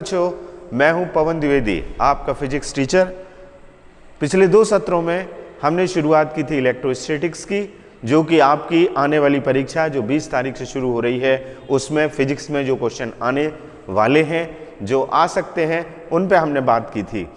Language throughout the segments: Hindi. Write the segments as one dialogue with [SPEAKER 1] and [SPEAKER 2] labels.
[SPEAKER 1] बच्चों, मैं हूं पवन द्विवेदी, आपका फिजिक्स टीचर। पिछले 2 सत्रों में हमने शुरुआत की थी इलेक्ट्रोस्टैटिक्स की, जो कि आपकी आने वाली परीक्षा जो 20 तारीख से शुरू हो रही है, उसमें फिजिक्स में जो क्वेश्चन आने वाले हैं, जो आ सकते हैं, उन पे हमने बात की थी।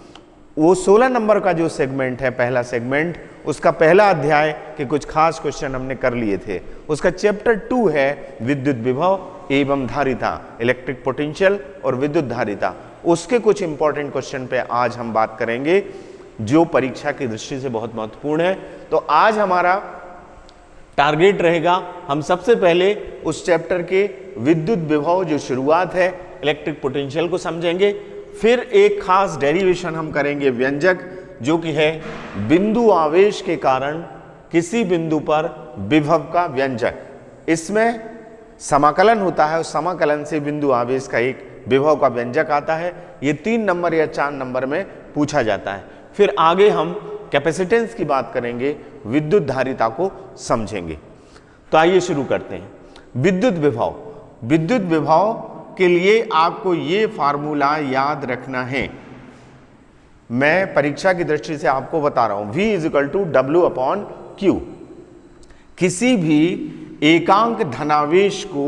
[SPEAKER 1] वो 16 नंबर का जो सेगमेंट है, पहला सेगमेंट, उसका पहला अध्याय के कुछ खास क्वेश्चन हमने कर लिए थे। उसका चैप्टर 2 है विद्युत विभव एवं धारिता, इलेक्ट्रिक पोटेंशियल और विद्युत धारिता। उसके कुछ इंपॉर्टेंट क्वेश्चन पे आज हम बात करेंगे, जो परीक्षा की दृष्टि से बहुत महत्वपूर्ण है। तो आज हमारा टारगेट रहेगा, हम सबसे पहले उस चैप्टर के विद्युत विभव जो शुरुआत है, इलेक्ट्रिक पोटेंशियल को समझेंगे। फिर एक खास डेरिवेशन हम करेंगे व्यंजक, जो कि है बिंदु आवेश के कारण किसी बिंदु पर विभव का व्यंजक। इसमें समाकलन होता है, उस समाकलन से बिंदु आवेश का एक विभव का व्यंजक आता है। ये 3 नंबर या 4 नंबर में पूछा जाता है। फिर आगे हम कैपेसिटेंस की बात करेंगे, विद्युत धारिता को समझेंगे। तो आइए शुरू करते हैं। विद्युत विभव, विद्युत विभव के लिए आपको ये फार्मूला याद रखना है। मैं परीक्षा की दृष्टि से आपको बता रहा हूं, V = W/Q। किसी भी एकांक धनावेश को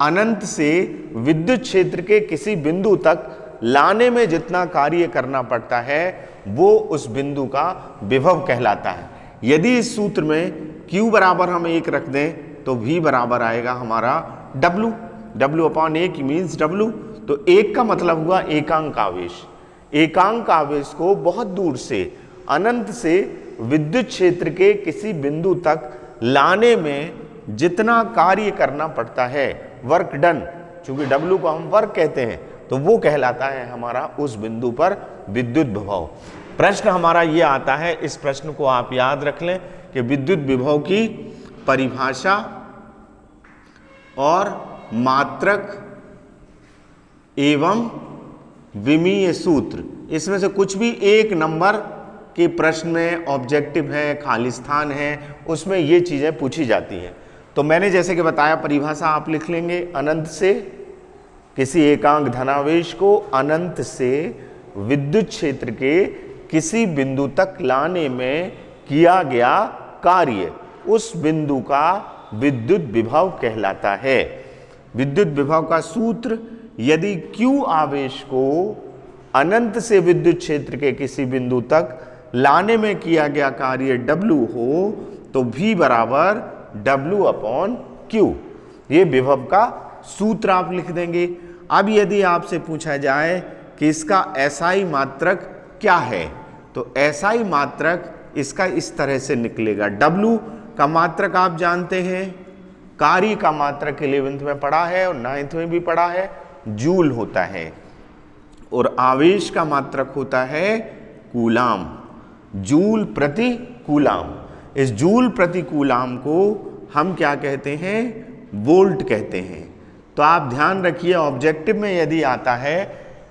[SPEAKER 1] अनंत से विद्युत क्षेत्र के किसी बिंदु तक लाने में जितना कार्य करना पड़ता है, वो उस बिंदु का विभव कहलाता है। यदि इस सूत्र में Q बराबर हम 1 रख दें, तो V बराबर आएगा हमारा W। W/A means W। तो 1 का मतलब हुआ एकांक आवेश। एकांक आवेश को बहुत दूर से, अनंत से विद्युत क्षेत्र के किसी बिंदु तक लाने में जितना कार्य करना पड़ता है, वर्क डन, चूंकि W को हम वर्क कहते हैं, तो वो कहलाता है हमारा उस बिंदु पर विद्युत विभव। प्रश्न हमारा ये आता है, इस प्रश्न को आप याद रख लें कि विद्युत विभव की परिभाषा और मात्रक एवं विमीय सूत्र, इसमें से कुछ भी एक नंबर के प्रश्न में ऑब्जेक्टिव है, खाली स्थान है, उसमें ये चीजें पूछी जाती हैं। तो मैंने जैसे कि बताया, परिभाषा आप लिख लेंगे, अनंत से किसी एकांक धनावेश को अनंत से विद्युत क्षेत्र के किसी बिंदु तक लाने में किया गया कार्य उस बिंदु का विद्युत विभव कहलाता है। विद्युत विभव का सूत्र, यदि Q आवेश को अनंत से विद्युत क्षेत्र के किसी बिंदु तक लाने में किया गया कार्य W हो, तो V बराबर W/Q। ये विभव का सूत्र आप लिख देंगे। अब यदि आपसे पूछा जाए कि इसका SI मात्रक क्या है, तो SI मात्रक इसका इस तरह से निकलेगा। W का मात्रक आप जानते हैं, कार्य का मात्रक 11th में पढ़ा है और 9th में भी पढ़ा है, जूल होता है। और आवेश का मात्रक होता है कूलाम, जूल प्रति कूलाम। इस जूल प्रति कूलाम को हम क्या कहते हैं? वोल्ट कहते हैं। तो आप ध्यान रखिए, ऑब्जेक्टिव में यदि आता है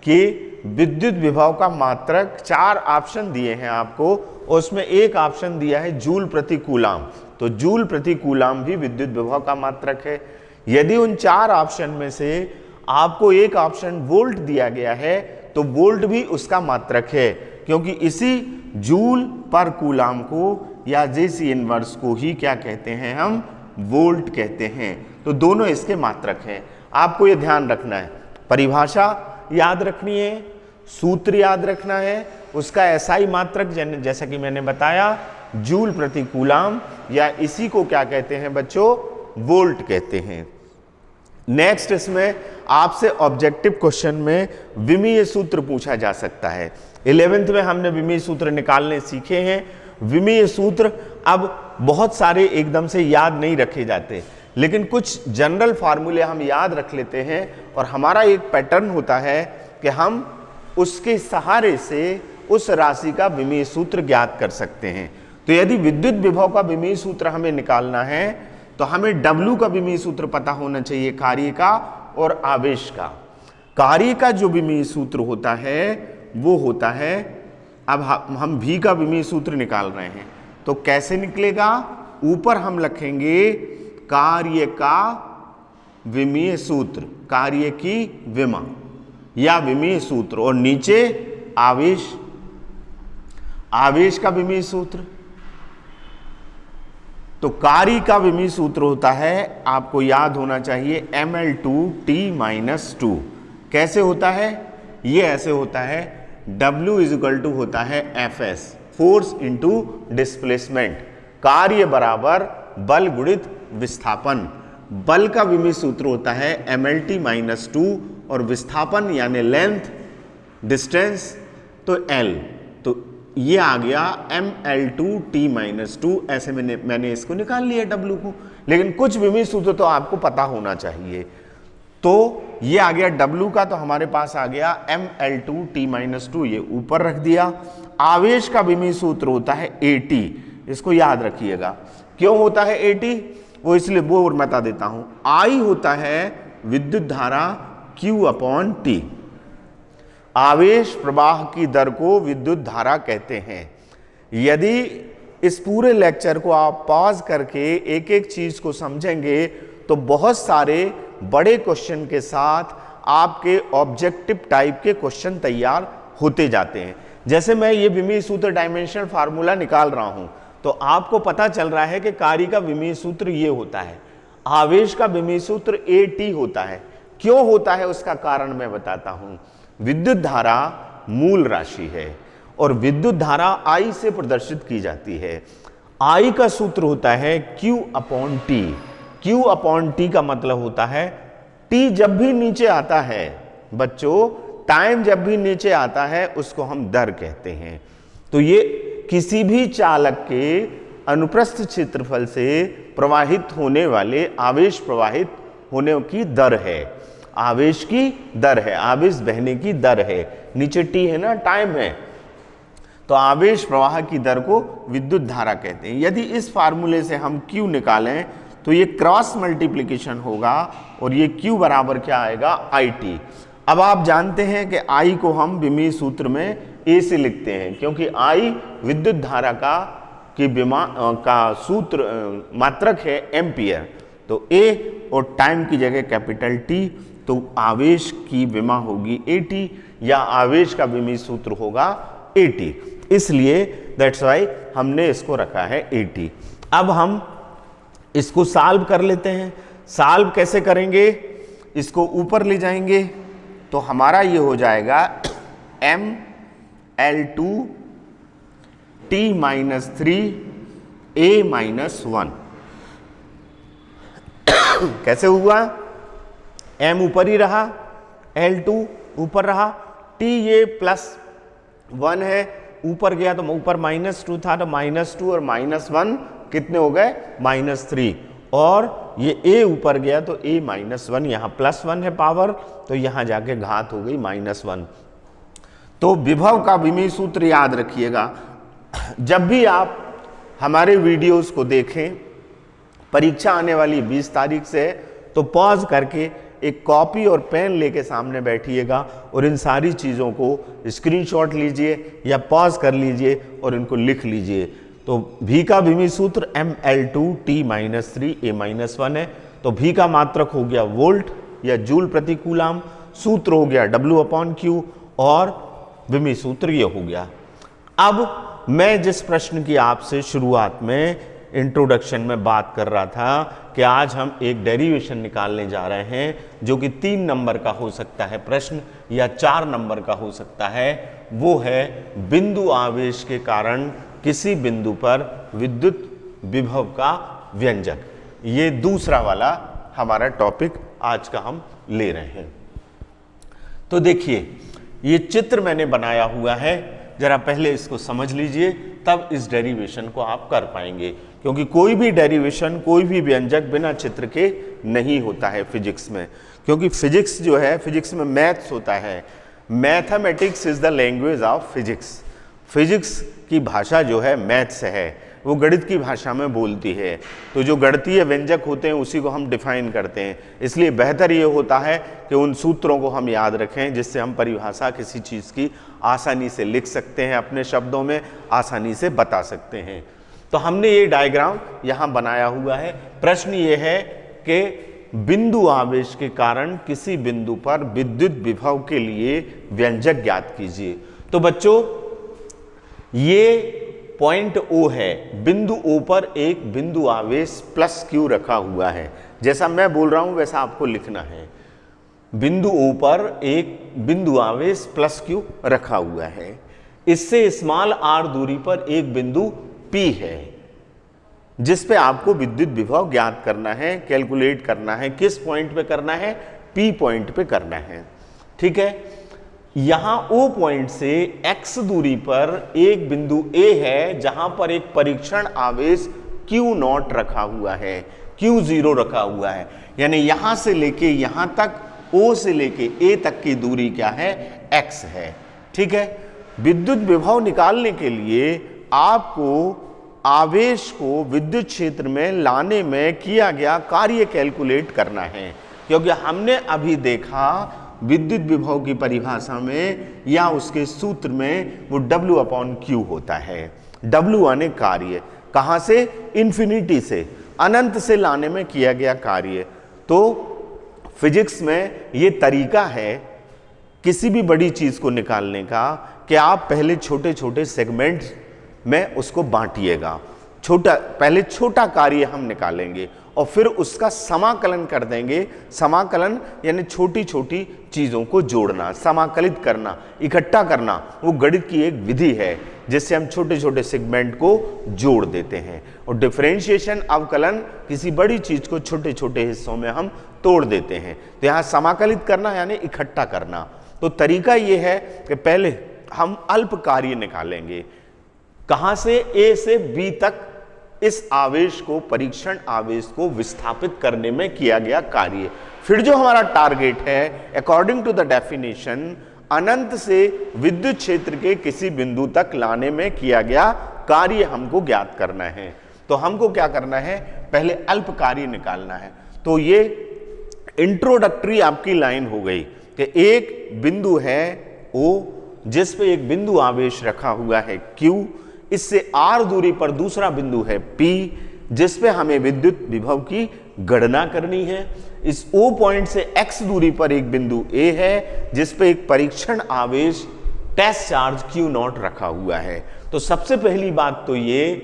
[SPEAKER 1] कि विद्युत विभव का मात्रक, 4 ऑप्शन दिए हैं आपको, उसमें एक ऑप्शन दिया है जूल प्रति कूलाम, तो जूल प्रति कूलाम भी विद्युत विभव का मात्रक है। यदि उन 4 ऑप्शन में से आपको एक ऑप्शन वोल्ट दिया गया है, तो वोल्ट भी उसका मात्रक है, क्योंकि इसी जूल पर कूलाम को या जेसी इनवर्स को ही क्या कहते हैं? हम वोल्ट कहते हैं। तो दोनों इसके मात्रक हैं। आपको ये ध्यान रखना है, परिभाषा याद रखनी है, सूत्र याद रखना है, उसका SI मात्रक जैसा कि मैंने बताया जूल प्रति कूलाम, या इसी को क्या कहते हैं बच्चों? वोल्ट कहते हैं। नेक्स्ट, इसमें आपसे ऑब्जेक्टिव क्वेश्चन में विमीय सूत्र पूछा जा सकता है। 11th में हमने विमीय सूत्र निकालने सीखे हैं। विमीय सूत्र अब बहुत सारे एकदम से याद नहीं रखे जाते, लेकिन कुछ जनरल फार्मूले हम याद रख लेते हैं, और हमारा एक पैटर्न होता है कि हम उसके सहारे से उस राशि का विमीय सूत्र ज्ञात कर सकते हैं। तो यदि विद्युत विभव का विमीय सूत्र हमें निकालना है, तो हमें W का विमीय सूत्र पता होना चाहिए, कार्य का और आवेश का। कार्य का जो विमीय सूत्र होता है वो होता है, अब हम V का विमीय सूत्र निकाल रहे हैं, तो कैसे निकलेगा? ऊपर हम लिखेंगे कार्य का विमीय सूत्र, कार्य की विमा, या विमीय सूत्र, और नीचे आवेश, आवेश का विमीय सूत्र। तो कार्य का विमीय सूत्र होता है, आपको याद होना चाहिए, mL2T-2। कैसे होता है? ये ऐसे होता है, W इज टू होता है Fs, फोर्स इंटू डिस्प्लेसमेंट, कार्य बराबर बल गुणित विस्थापन। बल का विमीय सूत्र होता है mLT-2 और विस्थापन यानी लेंथ, डिस्टेंस तो L, तो ये आ गया mL2T-2। ऐसे मैंने इसको निकाल लिया W को, लेकिन कुछ विमीय सूत्र तो आपको पता होना चाहिए। तो ये आ गया W का, तो हमारे पास आ गया mL2T-2, ये ऊपर रख दिया। आवेश का विमीय सूत्र होता है AT, इसको याद रखिएगा। क्यों होता है AT? वो इसलिए वो और बता देता हूं। I होता है विद्युत धारा Q/T, आवेश प्रवाह की दर को विद्युत धारा कहते हैं। यदि इस पूरे लेक्चर को आप पॉज करके एक एक चीज को समझेंगे तो बहुत सारे बड़े क्वेश्चन के साथ आपके ऑब्जेक्टिव टाइप के क्वेश्चन तैयार होते जाते हैं। जैसे मैं ये विमीय सूत्र डायमेंशनल फार्मूला निकाल रहा हूं, तो आपको पता चल रहा है कि कार्य का विमीय सूत्र ये होता है, आवेश का विमीय सूत्र AT होता है। क्यों होता है उसका कारण मैं बताता हूं। विद्युत धारा मूल राशि है और विद्युत धारा I से प्रदर्शित की जाती है। I का सूत्र होता है Q/T। Q/T का मतलब होता है, T जब भी नीचे आता है बच्चों, टाइम जब भी नीचे आता है उसको हम दर कहते हैं। तो ये किसी भी चालक के अनुप्रस्थ क्षेत्रफल से प्रवाहित होने वाले आवेश प्रवाहित होने की दर है, आवेश की दर है, आवेश बहने की दर है। नीचे T है ना, टाइम है, तो आवेश प्रवाह की दर को विद्युत धारा कहते हैं। यदि इस फार्मूले से हम Q निकालें तो ये क्रॉस मल्टीप्लिकेशन होगा और ये Q बराबर क्या आएगा? IT। अब आप जानते हैं कि I को हम विमीय सूत्र में A से लिखते हैं, क्योंकि I विद्युत धारा का सूत्र मात्रक है एम्पियर। तो A और टाइम की जगह कैपिटल T, तो आवेश की विमा होगी AT या आवेश का विमीय सूत्र होगा AT। इसलिए दैट्स वाई हमने इसको रखा है AT। अब हम इसको सॉल्व कर लेते हैं। सॉल्व कैसे करेंगे? इसको ऊपर ले जाएंगे तो हमारा ये हो जाएगा mL2T-3A-1। कैसे हुआ? M ऊपर ही रहा, L2 ऊपर रहा, T ये +1 है, ऊपर गया तो ऊपर -2 था, तो -2 और -1 कितने हो गए? -3। और ये A ऊपर गया तो A-1, यहाँ +1 है पावर, तो यहाँ जाके घात हो गई -1। तो विभव का विमीय सूत्र याद रखिएगा। जब भी आप हमारे वीडियोस को देखें, परीक्षा आने वाली 20 तारीख से, तो पॉज करके एक कॉपी और पेन लेके सामने बैठिएगा और इन सारी चीज़ों को स्क्रीनशॉट लीजिए या पॉज कर लीजिए और इनको लिख लीजिए। तो V का विमीय सूत्र mL2T-3A-1 है। तो V का मात्रक हो गया वोल्ट या जूल प्रति कूलाम, सूत्र हो गया W/Q और विमीय सूत्र ये हो गया। अब मैं जिस प्रश्न की आपसे शुरुआत में इंट्रोडक्शन में बात कर रहा था कि आज हम एक डेरिवेशन निकालने जा रहे हैं जो कि 3 नंबर का हो सकता है प्रश्न या 4 नंबर का हो सकता है, वो है बिंदु आवेश के कारण किसी बिंदु पर विद्युत विभव का व्यंजक। ये दूसरा वाला हमारा टॉपिक आज का हम ले रहे हैं। तो देखिए, ये चित्र मैंने बनाया हुआ है, जरा पहले इसको समझ लीजिए, तब इस डेरिवेशन को आप कर पाएंगे, क्योंकि कोई भी डेरिवेशन, कोई भी व्यंजक बिना चित्र के नहीं होता है फिजिक्स में। क्योंकि फिजिक्स जो है, फिजिक्स में मैथ्स होता है। Mathematics is the language of physics. Physics की भाषा जो है मैथ्स है, वो गणित की भाषा में बोलती है। तो जो गणितीय व्यंजक होते हैं उसी को हम डिफाइन करते हैं। इसलिए बेहतर ये होता है कि उन सूत्रों को हम याद रखें जिससे हम परिभाषा किसी चीज़ की आसानी से लिख सकते हैं, अपने शब्दों में आसानी से बता सकते हैं। तो हमने ये डायग्राम यहाँ बनाया हुआ है। प्रश्न ये है कि बिंदु आवेश के कारण किसी बिंदु पर विद्युत विभव के लिए व्यंजक ज्ञात कीजिए। तो बच्चों ये पॉइंट O है, बिंदु O पर एक बिंदु आवेश प्लस Q रखा हुआ है। जैसा मैं बोल रहा हूं वैसा आपको लिखना है। बिंदु O पर एक बिंदु आवेश प्लस Q रखा हुआ है। इससे स्मॉल r दूरी पर एक बिंदु P है जिस पे आपको विद्युत विभव ज्ञात करना है, कैलकुलेट करना है। किस पॉइंट पे करना है? P पॉइंट पे करना है। ठीक है, यहां O पॉइंट से x दूरी पर एक बिंदु A है जहां पर एक परीक्षण आवेश Q0 रखा हुआ है, Q0 रखा हुआ है। यानी यहां से लेके यहां तक, O से लेके A तक की दूरी क्या है? x है। ठीक है, विद्युत विभव निकालने के लिए आपको आवेश को विद्युत क्षेत्र में लाने में किया गया कार्य कैलकुलेट करना है, क्योंकि हमने अभी देखा विद्युत विभव की परिभाषा में या उसके सूत्र में वो W/Q होता है। W यानी कार्य, कहां से? इन्फिनिटी से, अनंत से लाने में किया गया कार्य। तो फिजिक्स में ये तरीका है किसी भी बड़ी चीज को निकालने का कि आप पहले छोटे छोटे सेगमेंट में उसको बांटिएगा। पहले छोटा कार्य हम निकालेंगे और फिर उसका समाकलन कर देंगे। समाकलन यानी छोटी छोटी चीजों को जोड़ना, समाकलित करना, इकट्ठा करना, वो गणित की एक विधि है जिससे हम छोटे छोटे सेगमेंट को जोड़ देते हैं। और डिफरेंशिएशन, अवकलन, किसी बड़ी चीज को छोटे छोटे हिस्सों में हम तोड़ देते हैं। तो यहाँ समाकलित करना यानी इकट्ठा करना। तो तरीका ये है कि पहले हम अल्प कार्य निकालेंगे। कहां से? A से B तक इस आवेश को, परीक्षण आवेश को विस्थापित करने में किया गया कार्य। फिर जो हमारा टारगेट है, अकॉर्डिंग टू द डेफिनेशन, अनंत से विद्युत क्षेत्र के किसी बिंदु तक लाने में किया गया कार्य हमको ज्ञात करना है। तो हमको क्या करना है? पहले अल्प कार्य निकालना है। तो ये इंट्रोडक्टरी आपकी लाइन हो गई कि एक बिंदु है O जिस पे एक बिंदु आवेश रखा हुआ है Q, इससे r दूरी पर दूसरा बिंदु है P जिस पे हमें विद्युत विभव की गणना करनी है। इस O पॉइंट से x दूरी पर एक बिंदु A है जिस पे एक परीक्षण आवेश टेस्ट चार्ज Q0 रखा हुआ है। तो सबसे पहली बात तो ये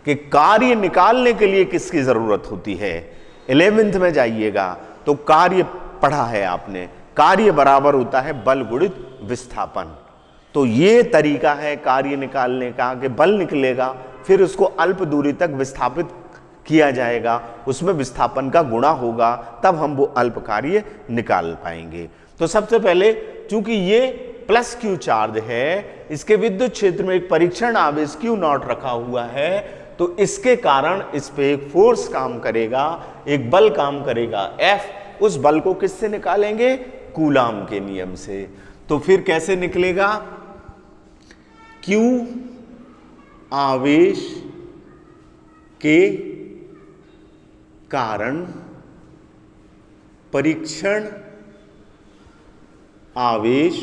[SPEAKER 1] कि कार्य निकालने के लिए किसकी जरूरत होती है? 11th में जाइएगा तो कार्य पढ़ा है आपने, कार्य बराबर होता है बल गुणित विस्थापन। तो ये तरीका है कार्य निकालने का कि बल निकलेगा, फिर उसको अल्प दूरी तक विस्थापित किया जाएगा, उसमें विस्थापन का गुणा होगा, तब हम वो अल्प कार्य निकाल पाएंगे। तो सबसे पहले चूंकि ये प्लस Q चार्ज है, इसके विद्युत क्षेत्र में एक परीक्षण आवेश Q0 रखा हुआ है, तो इसके कारण इस पे एक फोर्स काम करेगा, एक बल काम करेगा F। उस बल को किससे निकालेंगे? कूलाम के नियम से। तो फिर कैसे निकलेगा? Q आवेश के कारण परीक्षण आवेश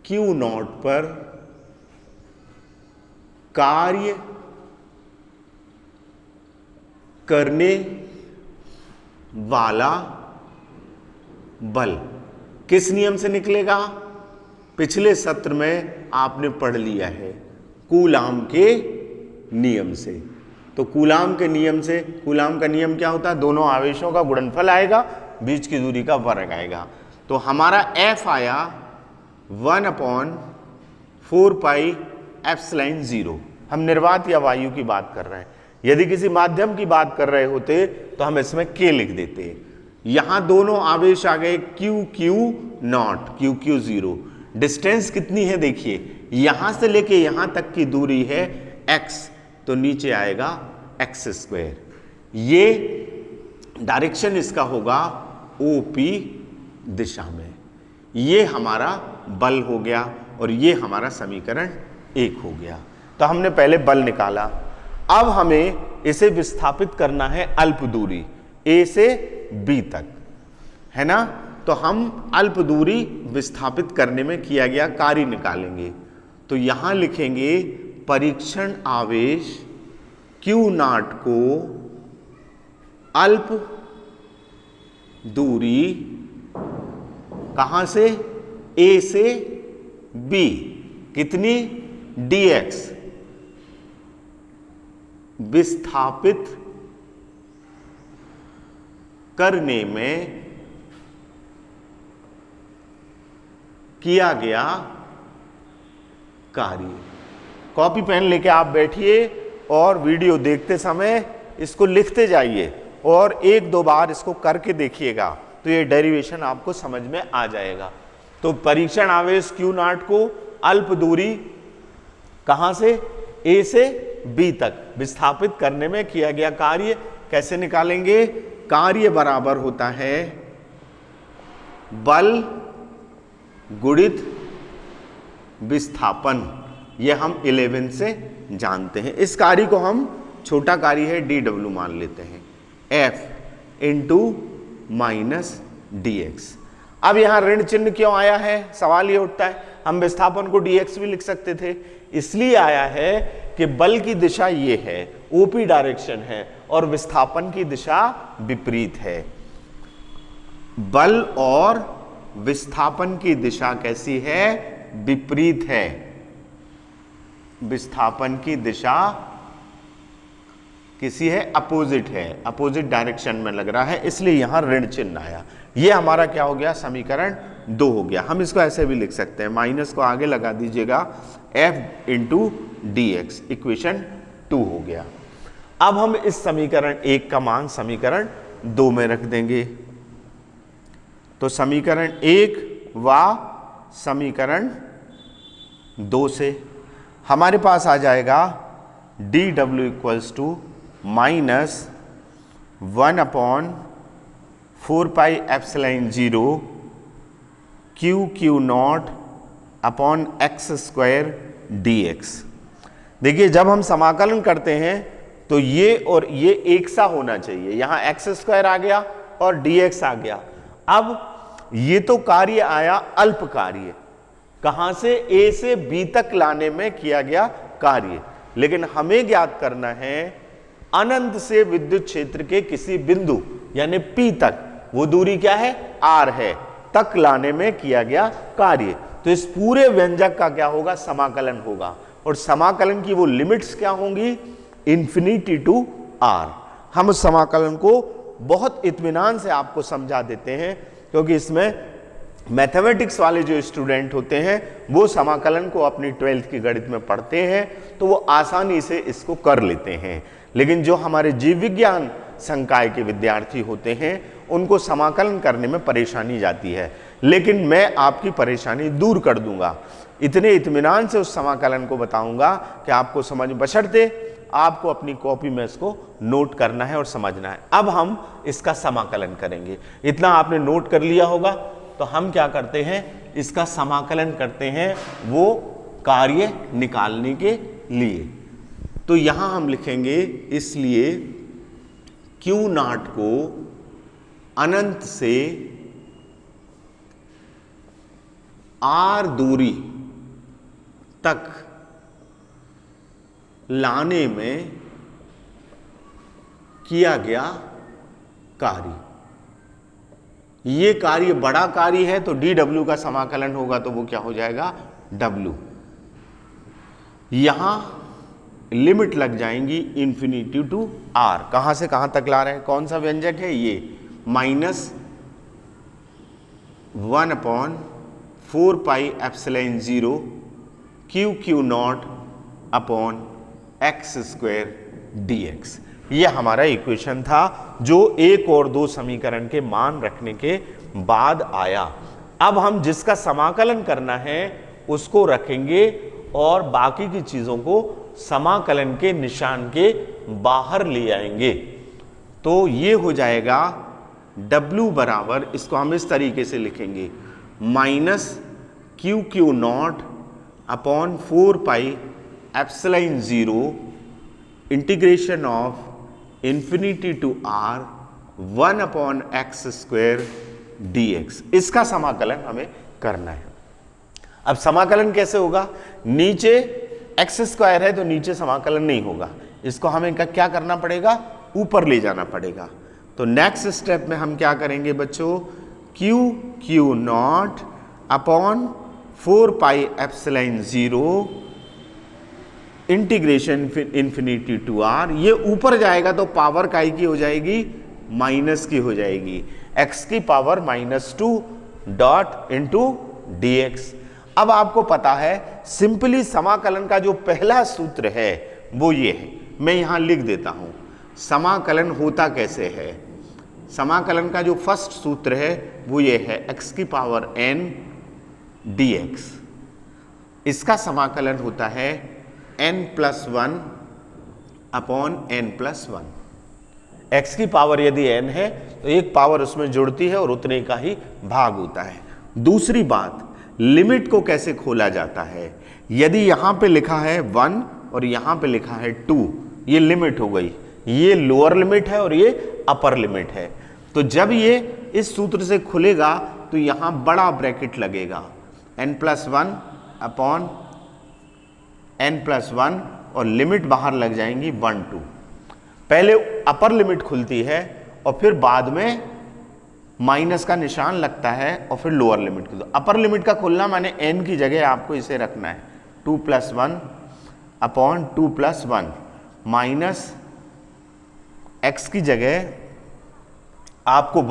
[SPEAKER 1] Q0 पर कार्य करने वाला बल किस नियम से निकलेगा? पिछले सत्र में आपने पढ़ लिया है, कूलाम के नियम से। तो कूलाम के नियम से, कूलाम का नियम क्या होता है? दोनों आवेशों का गुणनफल आएगा, बीच की दूरी का वर्ग आएगा। तो हमारा F आया 1/4 पाई एप्सिलॉन 0। हम निर्वात या वायु की बात कर रहे हैं। यदि किसी माध्यम की बात कर रहे होते तो हम इसमें K लिख देते। यहां दोनों आवेश आ गए QQ0, QQ0। डिस्टेंस कितनी है? देखिए, यहां से लेके यहां तक की दूरी है x, तो नीचे आएगा x²। ये डायरेक्शन इसका होगा OP दिशा में। ये हमारा बल हो गया और ये हमारा समीकरण 1 हो गया। तो हमने पहले बल निकाला, अब हमें इसे विस्थापित करना है अल्प दूरी A से B तक, है ना? तो हम अल्प दूरी विस्थापित करने में किया गया कार्य निकालेंगे। तो यहां लिखेंगे परीक्षण आवेश Q0 को अल्प दूरी कहां से, ए से बी, कितनी, dx, विस्थापित करने में किया गया कार्य। कॉपी पेन लेके आप बैठिए और वीडियो देखते समय इसको लिखते जाइए और एक दो बार इसको करके देखिएगा, तो ये डेरिवेशन आपको समझ में आ जाएगा। तो परीक्षण आवेश Q0 को अल्प दूरी कहां से, ए से बी तक विस्थापित करने में किया गया कार्य कैसे निकालेंगे। कार्य बराबर होता है बल गुणित विस्थापन, ये हम 11 से जानते हैं। इस कार्य को हम छोटा कार्य है dw मान लेते हैं, F इंटू माइनस dx। अब यहां ऋण चिन्ह क्यों आया है, सवाल ये उठता है। हम विस्थापन को dx भी लिख सकते थे, इसलिए आया है कि बल की दिशा ये है, ओपी डायरेक्शन है, और विस्थापन की दिशा विपरीत है। बल और विस्थापन की दिशा कैसी है, विपरीत है। विस्थापन की दिशा किसी है, अपोजिट है, अपोजिट डायरेक्शन में लग रहा है, इसलिए यहां ऋण चिन्ह आया। ये हमारा क्या हो गया, समीकरण 2 हो गया। हम इसको ऐसे भी लिख सकते हैं, माइनस को आगे लगा दीजिएगा, F इंटू dx, इक्वेशन 2 हो गया। अब हम इस समीकरण 1 का मान समीकरण 2 में रख देंगे। तो समीकरण 1 व समीकरण 2 से हमारे पास आ जाएगा dw equals to minus 1/4 pi epsilon 0 Q0 upon x square dx। देखिए जब हम समाकलन करते हैं तो ये और ये एक सा होना चाहिए, यहां x स्क्वायर आ गया और dx आ गया। अब ये तो कार्य आया अल्प कार्य, कहां से, a से b तक लाने में किया गया कार्य, लेकिन हमें ज्ञात करना है अनंत से विद्युत क्षेत्र के किसी बिंदु यानी P तक, वो दूरी क्या है, R है, तक लाने में किया गया कार्य। तो इस पूरे व्यंजक का क्या होगा, समाकलन होगा, और समाकलन की वो लिमिट्स क्या होंगी, इन्फिनिटी टू R। हम उस समाकलन को बहुत इत्मीनान से आपको समझा देते हैं, क्योंकि इसमें मैथमेटिक्स वाले जो स्टूडेंट होते हैं वो समाकलन को अपनी 12th की गणित में पढ़ते हैं तो वो आसानी से इसको कर लेते हैं, लेकिन जो हमारे जीव विज्ञान संकाय के विद्यार्थी होते हैं उनको समाकलन करने में परेशानी जाती है। लेकिन मैं आपकी परेशानी दूर कर दूंगा, इतने इत्मीनान से उस समाकलन को बताऊंगा कि आपको समझ, बशर्ते आपको अपनी कॉपी में इसको नोट करना है और समझना है। अब हम इसका समाकलन करेंगे, इतना आपने नोट कर लिया होगा। तो हम क्या करते हैं, इसका समाकलन करते हैं वो कार्य निकालने के लिए। तो यहां हम लिखेंगे, इसलिए Q0 को अनंत से R दूरी तक लाने में किया गया कार्य। ये कार्य बड़ा कार्य है तो dw का समाकलन होगा तो वो क्या हो जाएगा, w। यहां लिमिट लग जाएंगी इन्फिनिटी टू R। कहां से कहां तक ला रहे हैं, कौन सा व्यंजक है ये, minus 1/4 pi epsilon 0 Q0 upon x square dx। ये हमारा इक्वेशन था जो 1 और 2 समीकरण के मान रखने के बाद आया। अब हम जिसका समाकलन करना है उसको रखेंगे और बाकी की चीजों को समाकलन के निशान के बाहर ले आएंगे। तो ये हो जाएगा W बराबर, इसको हम इस तरीके से लिखेंगे, minus Q0 upon 4 pi epsilon 0 integration of infinity to R 1/x square dx। इसका समाकलन हमें करना है। अब समाकलन कैसे होगा, नीचे x स्क्वायर है तो नीचे समाकलन नहीं होगा, इसको हमें क्या करना पड़ेगा, ऊपर ले जाना पड़ेगा। तो नेक्स्ट स्टेप में हम क्या करेंगे बच्चों, Q not upon 4 pi epsilon 0 integration infinity to R. ये ऊपर जाएगा तो पावर काय की हो जाएगी, माइनस की हो जाएगी, x की पावर -2 डॉट इंटू dx। अब आपको पता है सिंपली समाकलन का जो पहला सूत्र है वो ये है, मैं यहां लिख देता हूं समाकलन होता कैसे है। समाकलन का जो फर्स्ट सूत्र है वो ये है x की पावर n dx। इसका समाकलन होता है n+1 अपॉन n+1। x की पावर यदि n है तो एक पावर उसमें जुड़ती है और उतने का ही भाग होता है। दूसरी बात, लिमिट को कैसे खोला जाता है। यदि यहां पे लिखा है 1 और यहां पे लिखा है 2, ये लिमिट हो गई, ये लोअर लिमिट है और ये अपर लिमिट है। तो जब ये इस सूत्र से खुलेगा तो यहां बड़ा ब्रैकेट लगेगा n+1 अपॉन n+1 और लिमिट बाहर लग जाएंगी 1 2। पहले अपर लिमिट खुलती है और फिर बाद में माइनस का निशान लगता है और फिर लोअर लिमिट खुलती है। अपर लिमिट का खुलना माने n की जगह आपको इसे रखना है 2+1 अपॉन 2+1 माइनस x की जगह आपको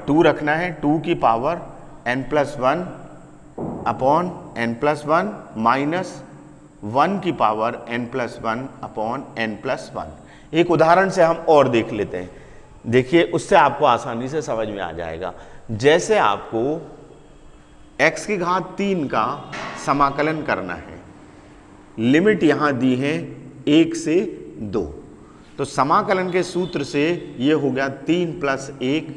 [SPEAKER 1] 2 रखना है 2 की power n+1 upon n+1 minus 1 की पावर n+1 अपॉन n+1। एक उदाहरण से हम और देख लेते हैं, देखिए उससे आपको आसानी से समझ में आ जाएगा। जैसे आपको x की घात 3 का समाकलन करना है, लिमिट यहां दी है 1 से 2, तो समाकलन के सूत्र से ये हो गया 3 + 1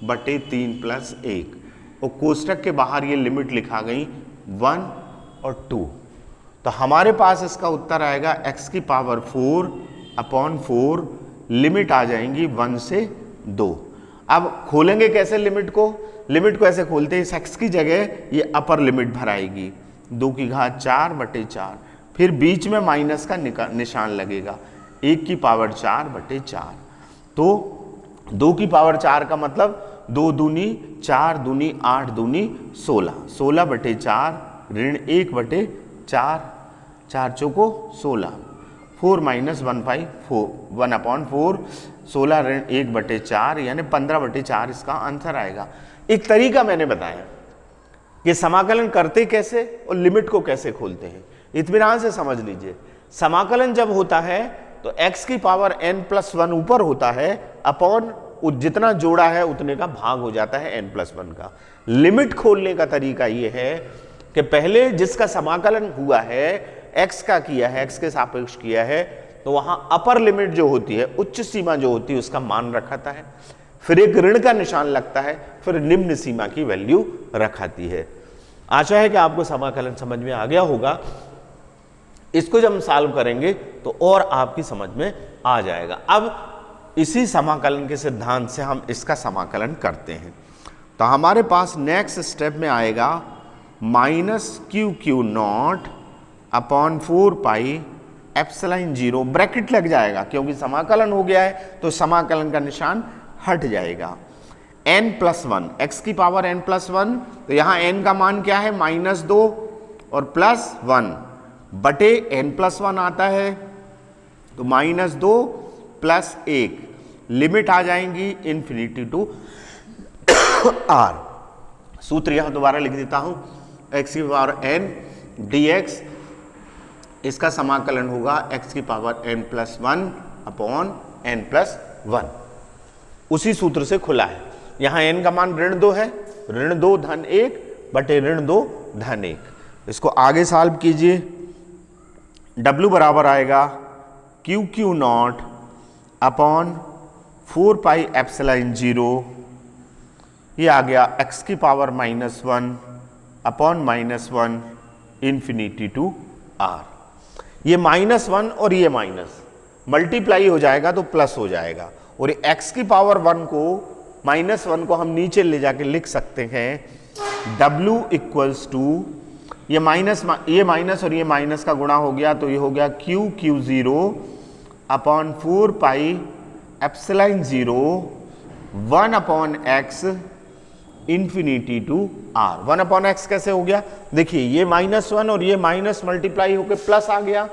[SPEAKER 1] बटे 3 + 1 और कोष्टक के बाहर ये लिमिट लिखा गई 1 और 2। तो हमारे पास इसका उत्तर आएगा x की पावर 4 अपॉन 4, लिमिट आ जाएंगी 1 से 2। अब खोलेंगे कैसे लिमिट को, लिमिट को ऐसे खोलते हैं, इस x की जगह ये अपर लिमिट भराएगी 2 की घात 4 बटे 4, फिर बीच में माइनस का निशान लगेगा 1 की पावर 4 बटे 4। तो 2 की पावर 4 का मतलब 2 दूनी 4 दूनी 8 दूनी 16, 16 बटे 4 ऋण 1 बटे 4, 4 चौको 16, 4 - 1/4 1/4, 16 ऋण 1 बटे 4 यानी 15 बटे 4 इसका आंसर आएगा। एक तरीका मैंने बताया कि समाकलन करते कैसे और लिमिट को कैसे खोलते हैं, इत्मीनान से समझ लीजिए। समाकलन जब होता है तो x की पावर n+1 ऊपर होता है अपॉन जितना जोड़ा है उतने का भाग हो जाता है n+1 का। लिमिट खोलने का तरीका यह है कि पहले जिसका समाकलन हुआ है x का किया है, x के सापेक्ष किया है, तो वहां अपर लिमिट जो होती है, उच्च सीमा जो होती है उसका मान रखाता है, फिर एक ऋण का निशान लगता है, फिर निम्न सीमा की वैल्यू रखाती है। आशा है कि आपको समाकलन समझ में आ गया होगा। इसको जब हम सॉल्व करेंगे तो और आपकी समझ में आ जाएगा। अब इसी समाकलन के सिद्धांत से हम इसका समाकलन करते हैं। तो हमारे पास नेक्स्ट स्टेप में आएगा -QQ0 upon 4 pi epsilon 0, bracket लग जाएगा क्योंकि समाकलन हो गया है तो समाकलन का निशान हट जाएगा। n+1, x की पावर n+1, तो यहां n का मान क्या है -2 और +1 बटे n+1 आता है, तो -2 + 1, लिमिट आ जाएंगी इन्फिनिटी टू r। सूत्र यहां दोबारा लिख देता हूं, x की पावर n dx, इसका समाकलन होगा x की पावर n+1 अपॉन n+1। उसी सूत्र से खुला है। यहां n का मान ऋण 2 है, ऋण 2 धन 1 बटे ऋण 2 धन 1। इसको आगे सॉल्व कीजिए, W बराबर आएगा QQ0 अपॉन 4 पाई एप्सिलॉन 0, ये आ गया x की power -1 upon -1 infinity to r। ये -1 और ये माइनस मल्टीप्लाई हो जाएगा तो प्लस हो जाएगा, और ये x की पावर 1 को -1 को हम नीचे ले जाके लिख सकते हैं W इक्वल्स टू ये माइनस और ये माइनस का गुणा हो गया तो ये हो गया QQ0 upon 4 pi epsilon 0 1/x infinity to r। 1/x कैसे हो गया? देखिए ये -1 और ये माइनस मल्टीप्लाई होकर प्लस आ गया।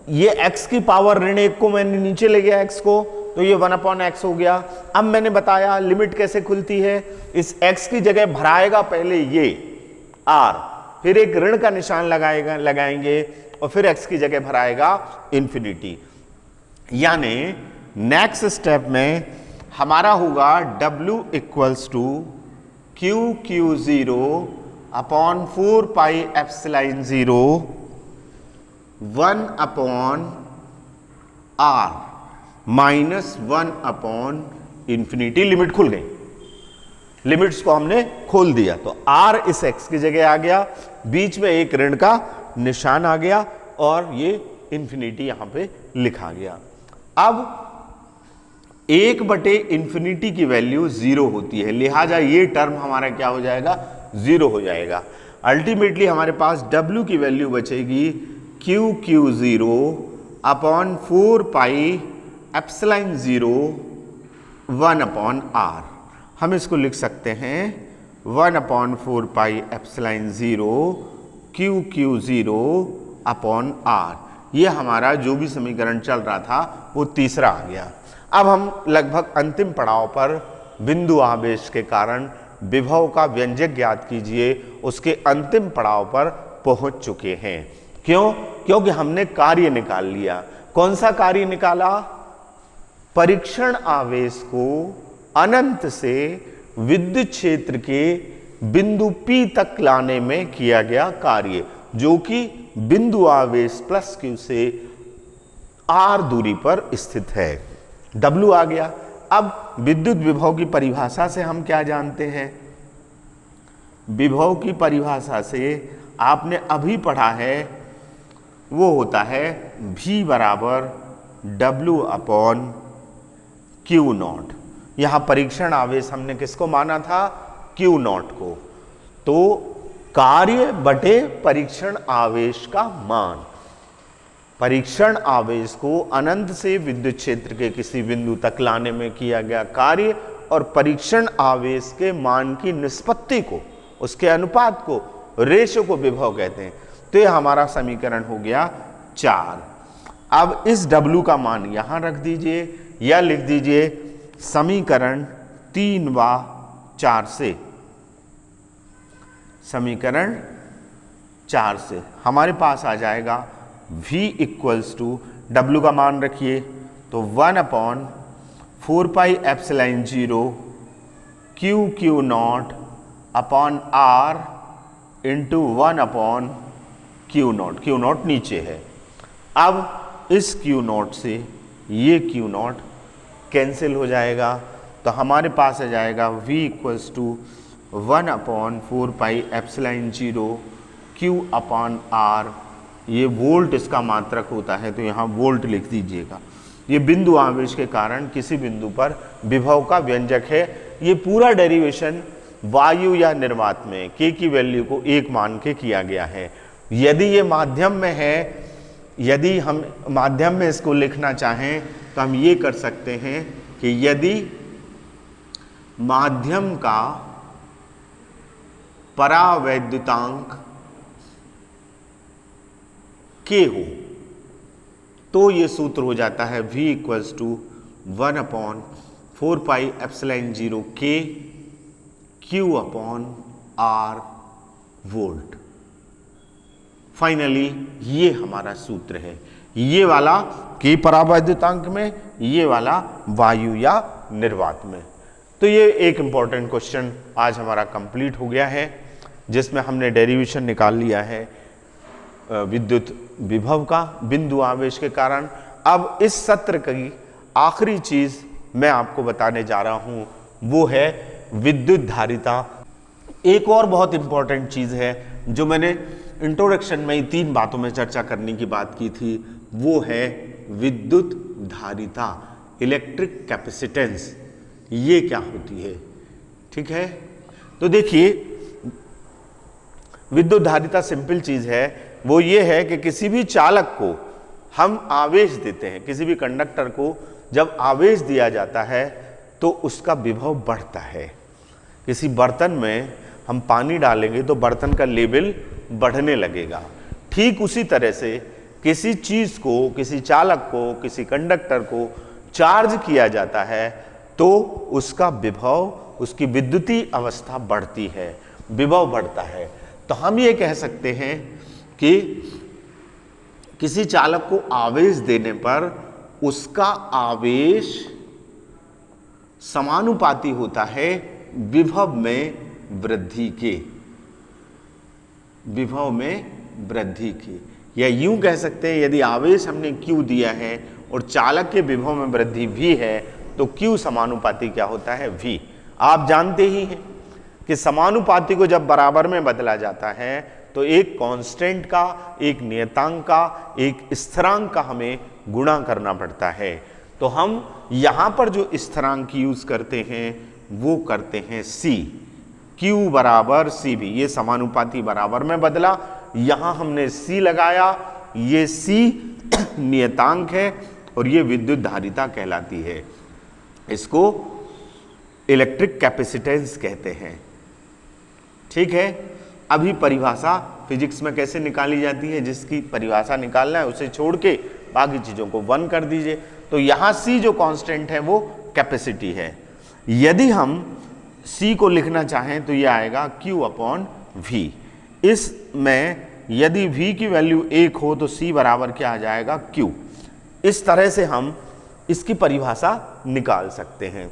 [SPEAKER 1] ये x की पावर ऋण 1 को मैंने नीचे ले गया x को, तो ये 1/x हो गया। अब मैंने बताया लिमिट कैसे खुलती है, इस x की जगह भराएगा पहले ये r, फिर एक ऋण का निशान लगाएंगे और फिर x की जगह भराएगा इंफिनिटी। यानी नेक्स्ट स्टेप में हमारा होगा w equals to QQ0 upon 4πε0 1/r -1/इंफिनिटी। लिमिट खुल गई, लिमिट्स को हमने खोल दिया, तो r इस x की जगह आ गया, बीच में एक ऋण का निशान आ गया और ये इंफिनिटी यहां पे लिखा गया। अब 1/इंफिनिटी की वैल्यू 0 होती है, लिहाजा ये टर्म हमारा क्या हो जाएगा? 0 हो जाएगा। अल्टीमेटली हमारे पास w की वैल्यू बचेगी QQ0 अपॉन 4πε0 1/r। हम इसको लिख सकते हैं 1/4πε0 QQ0 अपॉन r। ये हमारा जो भी समीकरण चल रहा था वो तीसरा आ गया। अब हम लगभग अंतिम पड़ाव पर बिंदु आवेश के कारण विभव का व्यंजक ज्ञात कीजिए, उसके अंतिम पड़ाव पर पहुंच चुके हैं। क्यों? क्योंकि हमने कार्य निकाल लिया। कौन सा कार्य निकाला? परीक्षण आवेश को अनंत से विद्युत क्षेत्र के बिंदु P तक लाने में किया गया कार्य, जो कि बिंदु आवेश प्लस Q से r दूरी पर स्थित है। W आ गया। अब विद्युत विभव की परिभाषा से हम क्या जानते हैं? विभव की परिभाषा से आपने अभी पढ़ा है, वो होता है V बराबर W/Q0। यहां परीक्षण आवेश हमने किसको माना था? Q0 को। तो कार्य बटे परीक्षण आवेश का मान, परीक्षण आवेश को अनंत से विद्युत क्षेत्र के किसी बिंदु तक लाने में किया गया कार्य और परीक्षण आवेश के मान की निष्पत्ति को, उसके अनुपात को, रेशो को विभव कहते हैं। तो ये हमारा समीकरण हो गया 4। अब इस W का मान यहां रख दीजिए या लिख दीजिए समीकरण 3 व 4 से। समीकरण 4 से हमारे पास आ जाएगा V इक्वल्स टू W का मान रखिए तो 1/4πε0 QQ0 upon R into 1/Q0। Q0 नीचे है। अब इस Q0 से ये Q0 कैंसिल हो जाएगा, तो हमारे पास आ जाएगा V इक्वल्स टू 1/4πε0 Q/R। ये वोल्ट इसका मात्रक होता है, तो यहाँ वोल्ट लिख दीजिएगा। ये बिंदु आवेश के कारण किसी बिंदु पर विभव का व्यंजक है। ये पूरा डेरिवेशन वायु या निर्वात में K की वैल्यू को 1 मान के किया गया है। यदि ये माध्यम में है, यदि हम माध्यम में इसको लिखना चाहें तो हम ये कर सकते हैं कि यदि माध्यम का परावैद्युतांक K हो तो ये सूत्र हो जाता है V equals to 1/4πε0 K Q/R volt. Finally ये हमारा सूत्र है, ये वाला K परावैद्युतांक में, ये वाला वायु या निर्वात में। तो ये एक इंपॉर्टेंट क्वेश्चन आज हमारा कंप्लीट हो गया है, जिसमें हमने डेरिवेशन निकाल लिया है विद्युत विभव का बिंदु आवेश के कारण। अब इस सत्र की आखिरी चीज मैं आपको बताने जा रहा हूं, वो है विद्युत धारिता। एक और बहुत इंपॉर्टेंट चीज है जो मैंने इंट्रोडक्शन में ही 3 बातों में चर्चा करने की बात की थी, वो है विद्युत धारिता, इलेक्ट्रिक कैपेसिटेंस। ये क्या होती है? ठीक है, तो देखिए विद्युत धारिता सिंपल चीज है। वो ये है कि किसी भी चालक को हम आवेश देते हैं, किसी भी कंडक्टर को जब आवेश दिया जाता है तो उसका विभव बढ़ता है। किसी बर्तन में हम पानी डालेंगे तो बर्तन का लेवल बढ़ने लगेगा। ठीक उसी तरह से किसी चीज को, किसी चालक को, किसी कंडक्टर को चार्ज किया जाता है तो उसका विभव, उसकी विद्युतीय अवस्था बढ़ती है, विभव बढ़ता है। तो हम ये कह सकते हैं कि किसी चालक को आवेश देने पर उसका आवेश समानुपाती होता है विभव में वृद्धि के, विभव में वृद्धि के। या यूं कह सकते हैं, यदि आवेश हमने Q दिया है और चालक के विभव में वृद्धि V है तो Q समानुपाती क्या होता है, V। आप जानते ही हैं कि समानुपाती को जब बराबर में बदला जाता है तो एक कांस्टेंट का, एक नियतांक का, एक स्थिरांक का हमें गुणा करना पड़ता है। तो हम यहां पर जो स्थिरांक यूज करते हैं वो करते हैं C, Q बराबर CV। ये समानुपाती बराबर में बदला, यहां हमने C लगाया, ये C नियतांक है और ये विद्युत धारिता कहलाती है। इसको इलेक्ट्रिक कैपेसिटेंस कहते हैं। ठीक है, अभी परिभाषा फिजिक्स में कैसे निकाली जाती है, जिसकी परिभाषा निकालना है उसे छोड़ के बाकी चीजों को 1 कर दीजिए। तो यहां C जो कांस्टेंट है वो कैपेसिटी है। यदि हम C को लिखना चाहें तो ये आएगा Q अपॉन V। इसमें यदि V की वैल्यू 1 हो तो C बराबर क्या आ जाएगा, Q। इस तरह से हम इसकी परिभाषा निकाल सकते हैं।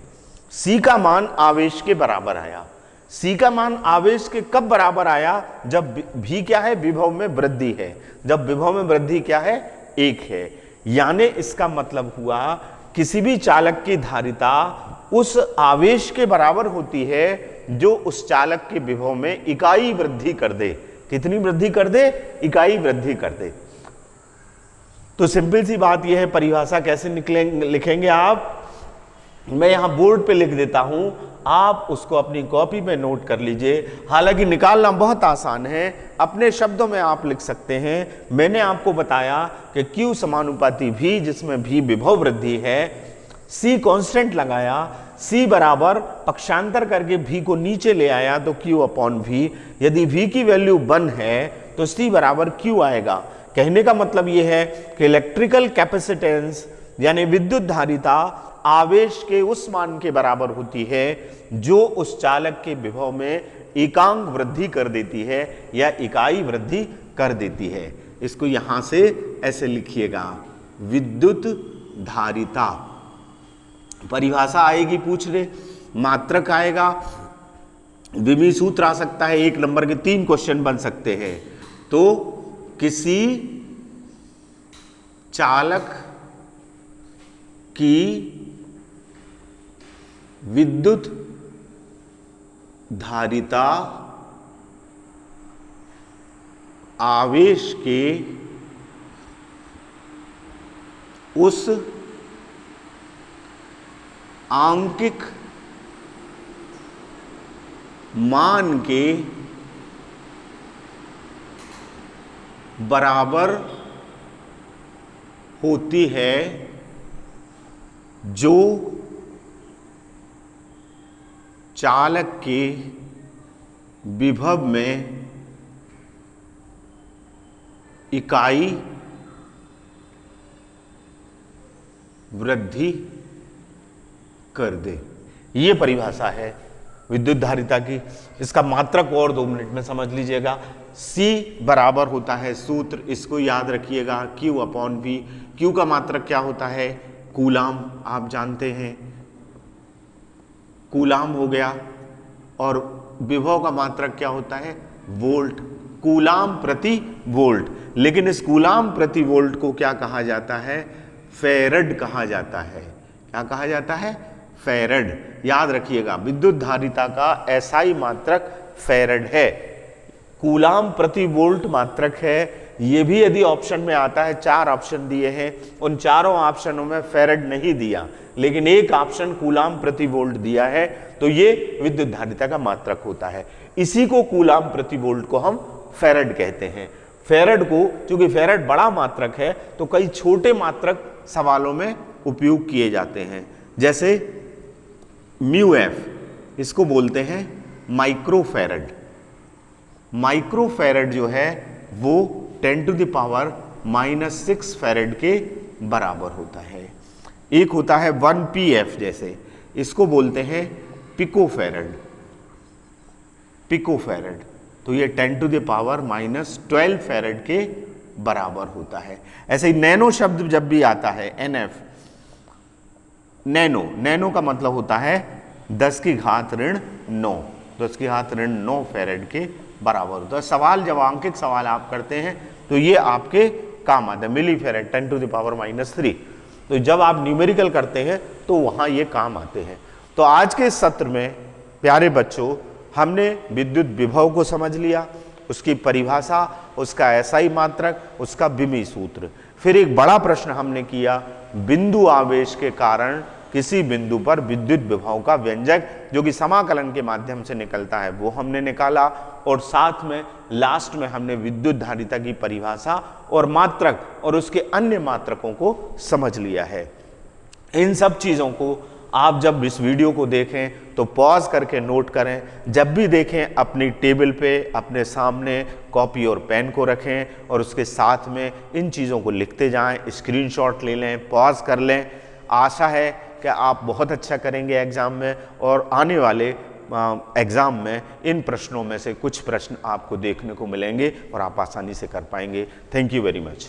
[SPEAKER 1] C का मान आवेश के बराबर आया। C का मान आवेश के कब बराबर आया, जब V क्या है, विभव में वृद्धि है। जब विभव में वृद्धि क्या है, 1 है। यानी इसका मतलब हुआ किसी भी चालक की धारिता उस आवेश के बराबर होती है जो उस चालक के विभव में इकाई वृद्धि कर दे। कितनी वृद्धि कर दे, इकाई वृद्धि कर दे। तो सिंपल सी बात यह है, परिभाषा कैसे लिखेंगे आप, मैं यहां बोर्ड पे लिख देता हूं, आप उसको अपनी कॉपी में नोट कर लीजिए। हालांकि निकालना बहुत आसान है, अपने शब्दों में आप लिख सकते हैं। मैंने आपको बताया कि Q समानुपाती V, जिसमें V विभव वृद्धि है, C कांस्टेंट लगाया, C बराबर पक्षांतर करके V को नीचे ले आया तो Q अपॉन V। यदि V की वैल्यू 1 है तो C बराबर Q आएगा। कहने का मतलब यह है कि इलेक्ट्रिकल कैपेसिटेंस यानी विद्युत धारिता आवेश के उस मान के बराबर होती है जो उस चालक के विभव में एकांक वृद्धि कर देती है या इकाई वृद्धि कर देती है। इसको यहां से ऐसे लिखिएगा, विद्युत धारिता। परिभाषा आएगी, पूछ ले, मात्रक आएगा, विमी सूत्र आ सकता है। 1 नंबर के 3 क्वेश्चन बन सकते हैं। तो किसी चालक की विद्युत धारिता आवेश के उस आंकिक मान के बराबर होती है जो चालक के विभव में इकाई वृद्धि कर दे। ये परिभाषा है विद्युत धारिता की। इसका मात्रक और 2 मिनट में समझ लीजिएगा। C बराबर होता है सूत्र, इसको याद रखिएगा, Q अपॉन V। Q का मात्रक क्या होता है, कूलाम, आप जानते हैं, कूलाम हो गया। और विभव का मात्रक क्या होता है, वोल्ट, कूलाम प्रति वोल्ट। लेकिन इस कूलाम प्रति वोल्ट को क्या कहा जाता है, फैरड कहा जाता है। क्या कहा जाता है, फैरड। याद रखिएगा, विद्युत धारिता का एसआई मात्रक फैरड है, कूलाम प्रति वोल्ट मात्रक है। ये भी यदि ऑप्शन में आता है, 4 ऑप्शन दिए हैं, उन चारों ऑप्शनों में फैरड नहीं दिया, लेकिन एक ऑप्शन कूलाम प्रति वोल्ट दिया है, तो ये विद्युत धारिता का मात्रक होता है। इसी को कूलाम प्रति वोल्ट को हम फैरड कहते हैं। फैरड को, चूंकि फैरड बड़ा मात्रक है, तो कई छोटे मात्रक सवालों में उपयोग किए जाते हैं। जैसे म्यू एफ, इसको बोलते हैं माइक्रोफैरड। माइक्रोफैरड जो है वो 10⁻⁻⁻6 फैरड के बराबर होता है। एक होता है 1pf जैसे, इसको बोलते हैं पिकोफैरड। पिकोफैरड तो ये 10⁻⁻12 फैरड के बराबर होता है। ऐसे ही नैनो शब्द जब भी आता है, NF, नैनो, नैनो का मतलब होता है 10⁻9, 10⁻9 फैरड के बराबर होता है। सवाल जब अंकित सवाल आप करते हैं तो ये आपके काम आता है। मिली फैरड 10⁻⁻3, तो जब आप न्यूमेरिकल करते हैं तो वहां ये काम आते हैं। तो आज के सत्र में प्यारे बच्चों, हमने विद्युत विभव को समझ लिया, उसकी परिभाषा, उसका एसआई मात्रक, उसका विमी सूत्र। फिर एक बड़ा प्रश्न हमने किया, बिंदु आवेश के कारण किसी बिंदु पर विद्युत विभव का व्यंजक जो कि समाकलन के माध्यम से निकलता है वो हमने निकाला, और साथ में लास्ट में हमने विद्युत धारिता की परिभाषा और मात्रक और उसके अन्य मात्रकों को समझ लिया है। इन सब चीज़ों को आप जब इस वीडियो को देखें तो पॉज करके नोट करें, जब भी देखें अपनी टेबल पे अपने सामने कॉपी और पेन को रखें और उसके साथ में इन चीज़ों को लिखते जाएं, स्क्रीनशॉट ले लें, पॉज कर लें। आशा है कि आप बहुत अच्छा करेंगे एग्ज़ाम में, और आने वाले एग्ज़ाम में इन प्रश्नों में से कुछ प्रश्न आपको देखने को मिलेंगे और आप आसानी से कर पाएंगे। Thank you very much.